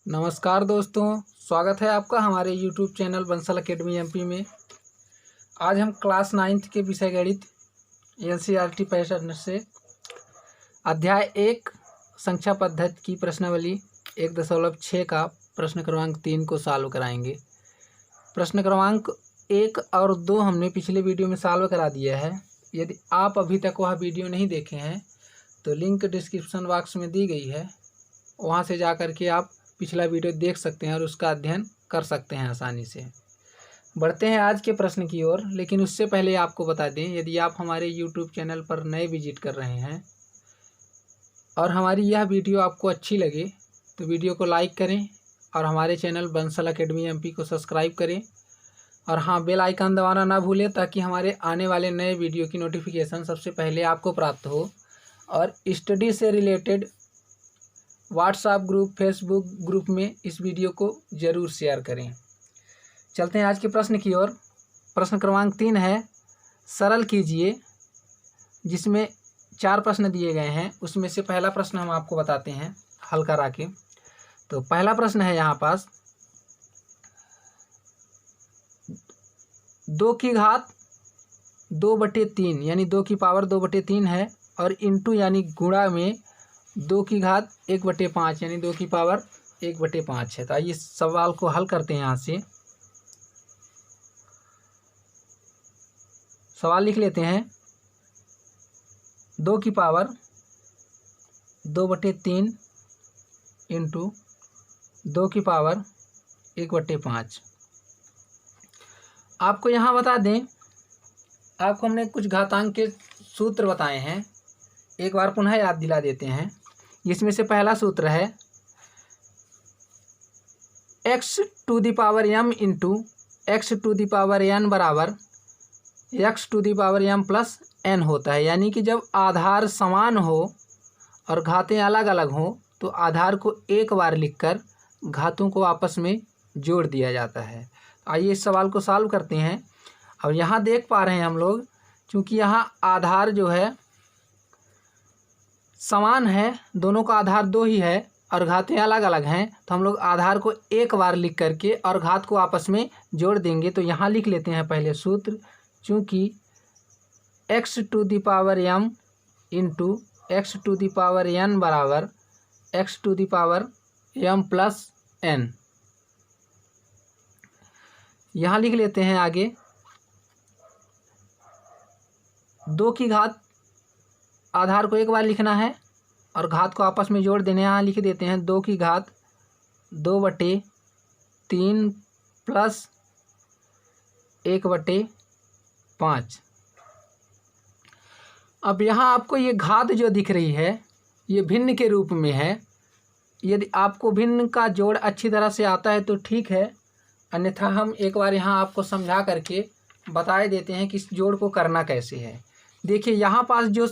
नमस्कार दोस्तों, स्वागत है आपका हमारे YouTube channel Bansal academy MP में। आज हम क्लास 9th के विषय गणित NCERT पैटर्न से अध्याय 1 संख्या पद्धति की प्रश्नावली 1.6 का प्रश्न क्रमांक 3 को सॉल्व कराएंगे। प्रश्न क्रमांक 1 और 2 हमने पिछले वीडियो में सॉल्व करा दिया है। यदि आप अभी तक वह वीडियो नहीं देखे हैं तो लिंक डिस्क्रिप्शन बॉक्स में दी गई है, वहाँ से जा कर के आप पिछला वीडियो देख सकते हैं और उसका अध्ययन कर सकते हैं आसानी से। बढ़ते हैं आज के प्रश्न की ओर, लेकिन उससे पहले आपको बता दें, यदि आप हमारे YouTube चैनल पर नए विजिट कर रहे हैं और हमारी यह वीडियो आपको अच्छी लगे तो वीडियो को लाइक करें और हमारे चैनल बंसल अकेडमी एमपी को सब्सक्राइब करें और हाँ, बेल आइकन दबाना ना भूलें ताकि हमारे आने वाले नए वीडियो की नोटिफिकेशन सबसे पहले आपको प्राप्त हो। और स्टडी से related WhatsApp group, Facebook group में इस वीडियो को ज़रूर शेयर करें। चलते हैं आज के प्रश्न की ओर। प्रश्न क्रमांक 3 है, सरल कीजिए, जिसमें 4 प्रश्न दिए गए हैं। उसमें से पहला प्रश्न हम आपको बताते हैं हल करा के। तो पहला प्रश्न है यहाँ पास 2 की घात 2/3 यानी 2 की पावर 2/3 है और इंटू यानी गुणा में 2 की घात 1/5 यानी 2 की पावर 1/5 है। तो आइए सवाल को हल करते हैं। यहाँ से सवाल लिख लेते हैं। 2 की पावर 2/3 इंटू 2 की पावर 1/5। आपको यहाँ बता दें, आपको हमने कुछ घातांक के सूत्र बताए हैं, एक बार पुनः याद दिला देते हैं। इसमें से पहला सूत्र है x⁴m इंटू x⁴n बराबर x⁴m प्लस n होता है। यानी कि जब आधार समान हो और घातें अलग अलग हो तो आधार को एक बार लिखकर घातों को आपस में जोड़ दिया जाता है। आइए इस सवाल को सॉल्व करते हैं। अब यहाँ देख पा रहे हैं हम लोग, चूँकि यहाँ आधार जो है समान है, दोनों का आधार 2 ही है और घातें अलग अलग हैं, तो हम लोग आधार को एक बार लिख करके और घात को आपस में जोड़ देंगे। तो यहाँ लिख लेते हैं पहले सूत्र, चूँकि x⁴m इंटू x⁴n बराबर x⁴m प्लस n। यहाँ लिख लेते हैं आगे 2 की घात, आधार को एक बार लिखना है और घात को आपस में जोड़ देने। यहाँ लिख देते हैं 2 की घात 2/3 प्लस 1/5। अब यहाँ आपको ये घात जो दिख रही है ये भिन्न के रूप में है। यदि आपको भिन्न का जोड़ अच्छी तरह से आता है तो ठीक है, अन्यथा हम एक बार यहाँ आपको समझा करके बता देते हैं कि इस जोड़ को करना कैसे है। देखिए यहाँ पास जो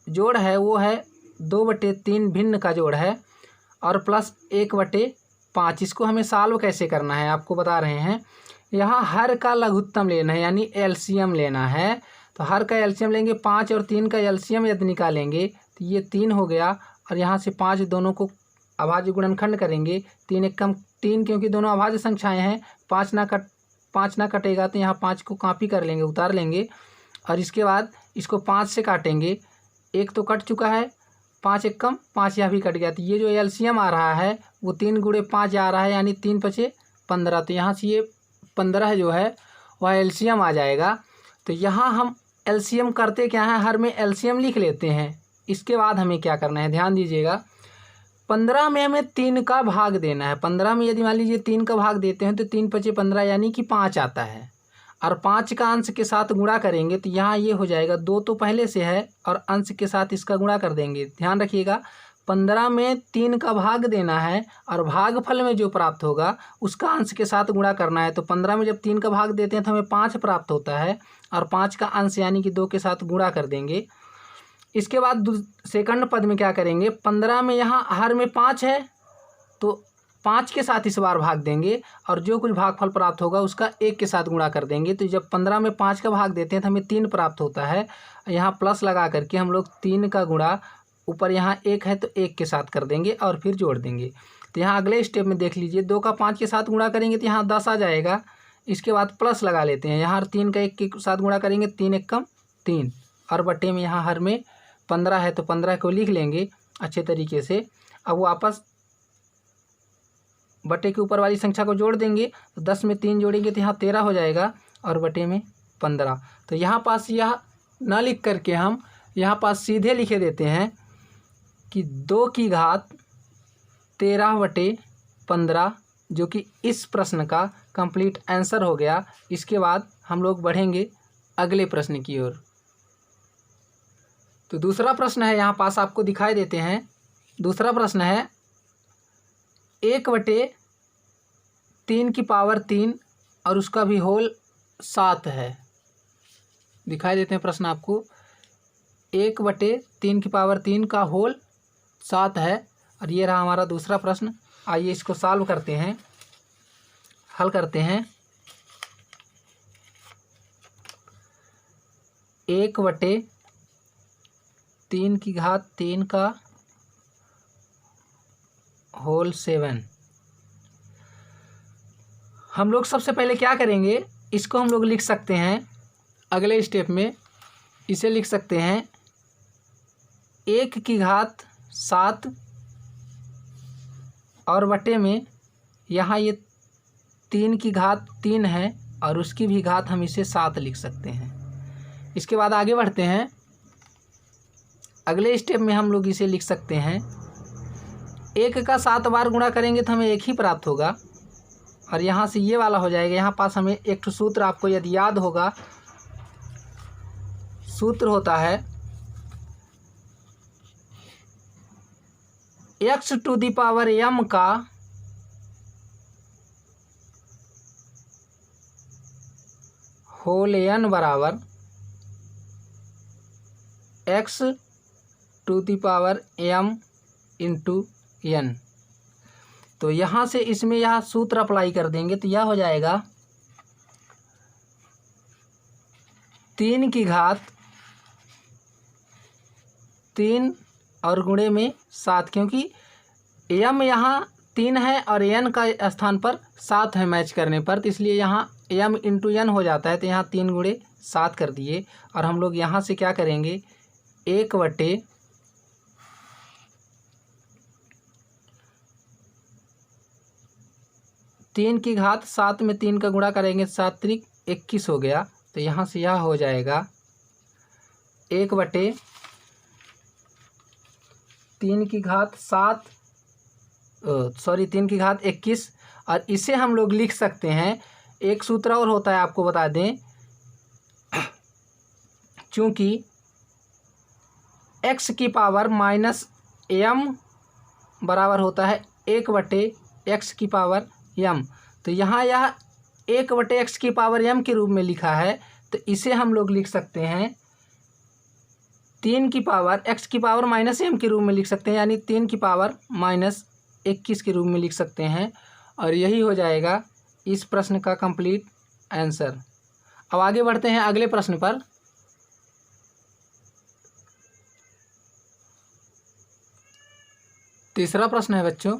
जोड़ है वो है 2/3 भिन्न का जोड़ है और प्लस 1/5। इसको हमें सॉल्व कैसे करना है आपको बता रहे हैं। यहाँ हर का लघुत्तम लेना है यानी एलसीएम लेना है। तो हर का एलसीएम लेंगे, 5 और 3 का एलसीएम यदि निकालेंगे तो ये 3 हो गया और यहाँ से 5 दोनों को अभाज्य गुणनखंड करेंगे। 3 एकम 3, क्योंकि दोनों अभाज्य संख्याएँ हैं, 5 ना कटेगा तो यहाँ 5 को कॉपी कर लेंगे, उतार लेंगे और इसके बाद इसको 5 से काटेंगे। 1 तो कट चुका है, 5 एकम 5 यह भी कट गया। तो ये जो एलसीएम आ रहा है वो 3 × 5 आ रहा है यानी 3 × 5 = 15। तो यहाँ से ये 15 जो है वह एलसीएम आ जाएगा। तो यहाँ हम एलसीएम करते क्या है, हर में एलसीएम लिख लेते हैं। इसके बाद हमें क्या करना है, ध्यान दीजिएगा। 15 में हमें 3 का भाग देना है। 15 में यदि मान लीजिए 3 का भाग देते हैं तो 3 × 5 = 15 यानी कि 5 आता है और 5 का अंश के साथ गुणा करेंगे तो यहाँ ये हो जाएगा। 2 तो पहले से है और अंश के साथ इसका गुणा कर देंगे। ध्यान रखिएगा, 15 में 3 का भाग देना है और भागफल में जो प्राप्त होगा उसका अंश के साथ गुणा करना है। तो 15 में जब 3 का भाग देते हैं तो हमें 5 प्राप्त होता है और 5 का अंश यानी कि 2 के साथ गुणा कर देंगे। इसके बाद सेकंड पद में क्या करेंगे, 15 में यहाँ हर में 5 है तो 5 के साथ इस बार भाग देंगे और जो कुछ भागफल प्राप्त होगा उसका 1 के साथ गुणा कर देंगे। तो जब 15 में 5 का भाग देते हैं तो हमें 3 प्राप्त होता है। यहाँ प्लस लगा करके हम लोग 3 का गुणा ऊपर यहाँ 1 है तो 1 के साथ कर देंगे और फिर जोड़ देंगे। तो यहाँ अगले स्टेप में देख लीजिए, 2 का 5 के साथ गुणा करेंगे तो यहाँ 10 आ जाएगा। इसके बाद प्लस लगा लेते हैं, यहाँ 3 का 1 के साथ गुणा करेंगे, 3 1 कम 3, और बटे में यहाँ हर में 15 है तो 15 को लिख लेंगे अच्छे तरीके से। अब वापस बटे के ऊपर वाली संख्या को जोड़ देंगे, तो 10 में 3 जोड़ेंगे तो यहाँ 13 हो जाएगा, और बटे में 15। तो यहाँ पास यह ना लिख करके हम यहाँ पास सीधे लिखे देते हैं कि 2 की घात 13/15, जो कि इस प्रश्न का कंप्लीट आंसर हो गया। इसके बाद हम लोग बढ़ेंगे अगले प्रश्न की ओर। तो दूसरा प्रश्न है, यहाँ पास आपको दिखाई देते हैं। दूसरा प्रश्न है 1/3 और उसका भी होल 7 है। दिखाई देते हैं प्रश्न आपको, 1/3 का होल 7 है, और ये रहा हमारा दूसरा प्रश्न। आइए इसको सॉल्व करते हैं, हल करते हैं। 1/3 का होल 7। हम लोग सबसे पहले क्या करेंगे, इसको हम लोग लिख सकते हैं अगले स्टेप में, इसे लिख सकते हैं 1 की घात 7 और बटे में यहाँ ये 3 की घात 3 है और उसकी भी घात हम इसे 7 लिख सकते हैं। इसके बाद आगे बढ़ते हैं, अगले स्टेप में हम लोग इसे लिख सकते हैं 1 का 7 बार गुणा करेंगे तो हमें 1 ही प्राप्त होगा, और यहाँ से ये वाला हो जाएगा। यहाँ पास हमें एक ठो सूत्र आपको यदि याद होगा, सूत्र होता है x⁴m का होल n बराबर x⁴m इंटू n। तो यहाँ से इसमें यह सूत्र अप्लाई कर देंगे तो यह हो जाएगा 3 की घात 3 और गुणे में 7, क्योंकि m यहाँ 3 है और n का स्थान पर 7 है मैच करने पर, तो इसलिए यहाँ m इंटू n हो जाता है। तो यहाँ 3 गुणे 7 कर दिए, और हम लोग यहाँ से क्या करेंगे 1/3 की घात 7 में 3 का गुणा करेंगे, 7 त्रिक 21 हो गया। तो यहाँ से यह हो जाएगा 1/3 की घात 3 की घात 21, और इसे हम लोग लिख सकते हैं, एक सूत्र और होता है आपको बता दें, चूँकि x की पावर माइनस m बराबर होता है 1/x की पावर m, तो यहाँ यह 1/x की पावर m के रूप में लिखा है। तो इसे हम लोग लिख सकते हैं 3 की पावर x की पावर माइनस m के रूप में लिख सकते हैं, यानी 3 की पावर माइनस 21 के रूप में लिख सकते हैं, और यही हो जाएगा इस प्रश्न का कंप्लीट आंसर। अब आगे बढ़ते हैं अगले प्रश्न पर। तीसरा प्रश्न है बच्चों,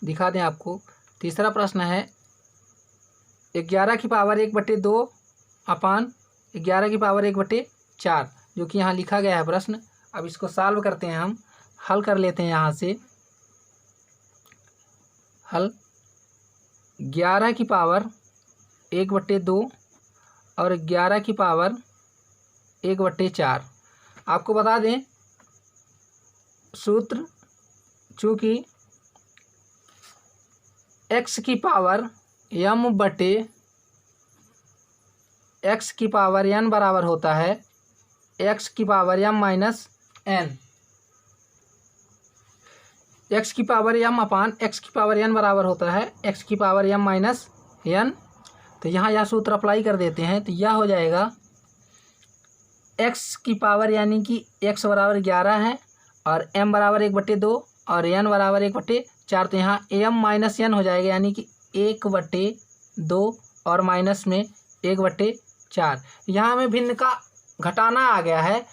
दिखा दें आपको। तीसरा प्रश्न है 11 की पावर 1/2 अपान 11 की पावर 1/4, जो कि यहाँ लिखा गया है प्रश्न। अब इसको सॉल्व करते हैं, हम हल कर लेते हैं। यहाँ से हल 11 की पावर 1/2 और 11 की पावर 1/4। आपको बता दें सूत्र, चूँकि x की पावर m बटे x की पावर n बराबर होता है x की power m minus n। x की पावर m अपान x की पावर n बराबर होता है x की पावर m माइनस n। तो यहाँ यह सूत्र अप्लाई कर देते हैं, तो यह हो जाएगा x की पावर यानी कि x बराबर 11 है और m बराबर 1/2 और n बराबर 1/4। तो यहाँ m माइनस n हो जाएगा, यानी कि 1/2 और माइनस में 1/4। यहाँ हमें भिन्न का घटाना आ गया है।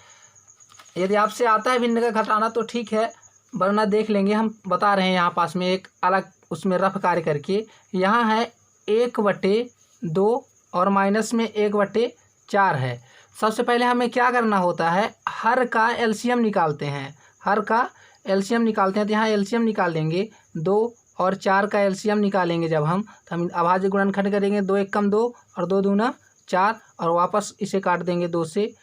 यदि आपसे आता है भिन्न का घटाना तो ठीक है, वरना देख लेंगे, हम बता रहे हैं यहाँ पास में एक अलग उसमें रफ कार्य करके। यहाँ है 1/2 और माइनस में 1/4 है। सबसे पहले हमें क्या करना होता है, हर का एलसीएम निकालते हैं। हर का एलसीएम निकालते हैं तो यहाँ एलसीएम निकाल देंगे। 2 और 4 का एलसीएम निकालेंगे जब हम, तो हम अभाज्य गुणनखंड करेंगे। 2 एकम 2 और 2 दूना 4 और वापस इसे काट देंगे 2 से।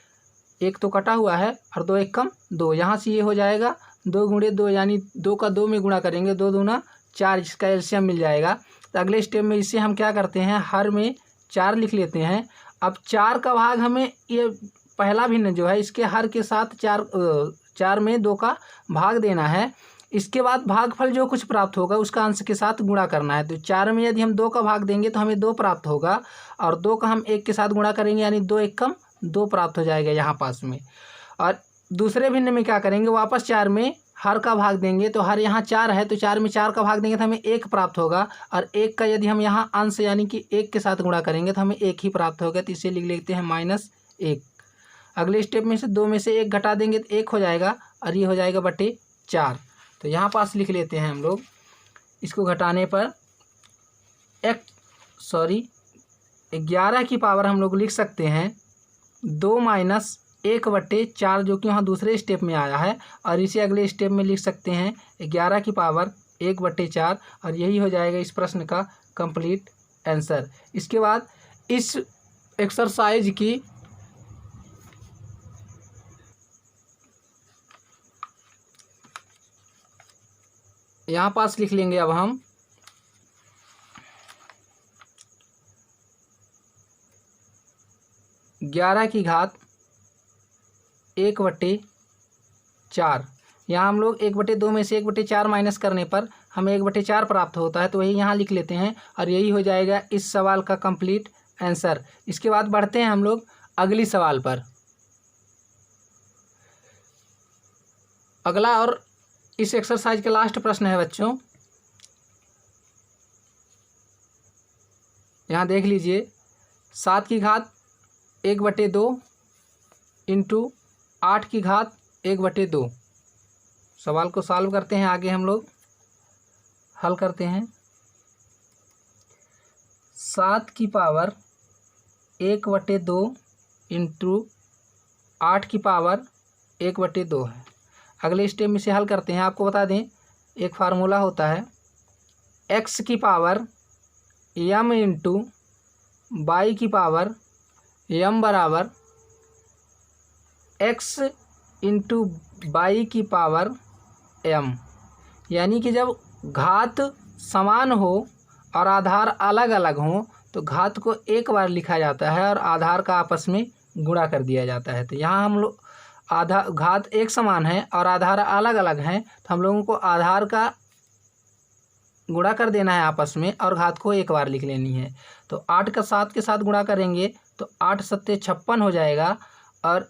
1 तो कटा हुआ है और 2 एकम 2, यहाँ से ये हो जाएगा 2 गुणे 2 यानी 2 का 2 में गुणा करेंगे, 2 दूना 4, इसका एलसीएम मिल जाएगा। तो अगले स्टेप में इसे हम क्या करते हैं, हर में 4 लिख लेते हैं। अब 4 का भाग हमें, ये पहला भिन्न जो है इसके हर के साथ 4 में 2 का भाग देना है। इसके बाद भागफल जो कुछ प्राप्त होगा उसका अंश के साथ गुणा करना है। तो 4 में यदि हम 2 का भाग देंगे तो हमें 2 प्राप्त होगा और 2 का हम 1 के साथ गुणा करेंगे यानी 2 एकम 2 प्राप्त हो जाएगा यहाँ पास में। और दूसरे भिन्न में क्या करेंगे, वापस 4 में हर का भाग देंगे। तो हर यहाँ 4 है तो 4 में 4 का भाग देंगे तो हमें 1 प्राप्त होगा और 1 का यदि हम यहाँ अंश यानी कि 1 के साथ गुणा करेंगे तो हमें 1 ही प्राप्त होगा। तो इसे लिख लेते हैं -1। अगले स्टेप में से 2 में से 1 घटा देंगे तो 1 हो जाएगा और ये हो जाएगा /4। तो यहाँ पास लिख लेते हैं हम लोग, इसको घटाने पर 11 की पावर हम लोग लिख सकते हैं 2 - 1/4 जो कि वहाँ दूसरे स्टेप में आया है, और इसे अगले स्टेप में लिख सकते हैं 11 की पावर 1/4 और यही हो जाएगा इस प्रश्न का कंप्लीट आंसर। इसके बाद इस एक्सरसाइज की यहाँ पास लिख लेंगे अब हम 11 की घात 1/4। यहाँ हम लोग 1/2 में से 1/4 माइनस करने पर हमें 1/4 प्राप्त होता है, तो वही यहाँ लिख लेते हैं और यही हो जाएगा इस सवाल का कंप्लीट आंसर। इसके बाद बढ़ते हैं हम लोग अगली सवाल पर। अगला और इस एक्सरसाइज का लास्ट प्रश्न है बच्चों, यहाँ देख लीजिए। 7 की घात 1/2 इंटू 8 की घात 1/2। सवाल को सॉल्व करते हैं, आगे हम लोग हल करते हैं। 7 की पावर 1/2 इंटू 8 की पावर 1/2 है। अगले स्टेप में से हल करते हैं। आपको बता दें एक फार्मूला होता है, x की पावर m इंटू y की पावर m बराबर x इंटू y की पावर m। यानी कि जब घात समान हो और आधार अलग अलग हो तो घात को एक बार लिखा जाता है और आधार का आपस में गुणा कर दिया जाता है। तो यहाँ हम लोग घात एक समान है और आधार अलग अलग हैं, तो हम लोगों को आधार का गुणा कर देना है आपस में और घात को एक बार लिख लेनी है। तो 8 का 7 के साथ गुणा करेंगे तो 8 × 7 = 56 हो जाएगा और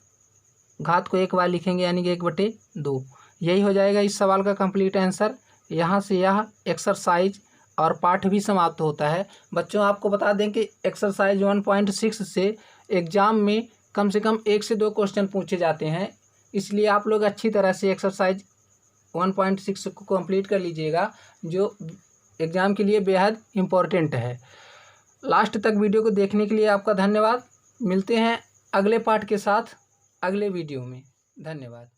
घात को एक बार लिखेंगे यानी कि 1/2। यही हो जाएगा इस सवाल का कंप्लीट आंसर। यहाँ से यह एक्सरसाइज और पाठ भी समाप्त होता है। बच्चों आपको बता दें कि एक्सरसाइज 1.6 से एग्ज़ाम में कम से कम 1 से 2 क्वेश्चन पूछे जाते हैं, इसलिए आप लोग अच्छी तरह से एक्सरसाइज 1.6 को कंप्लीट कर लीजिएगा, जो एग्ज़ाम के लिए बेहद इम्पोर्टेंट है। लास्ट तक वीडियो को देखने के लिए आपका धन्यवाद। मिलते हैं अगले पार्ट के साथ अगले वीडियो में। धन्यवाद।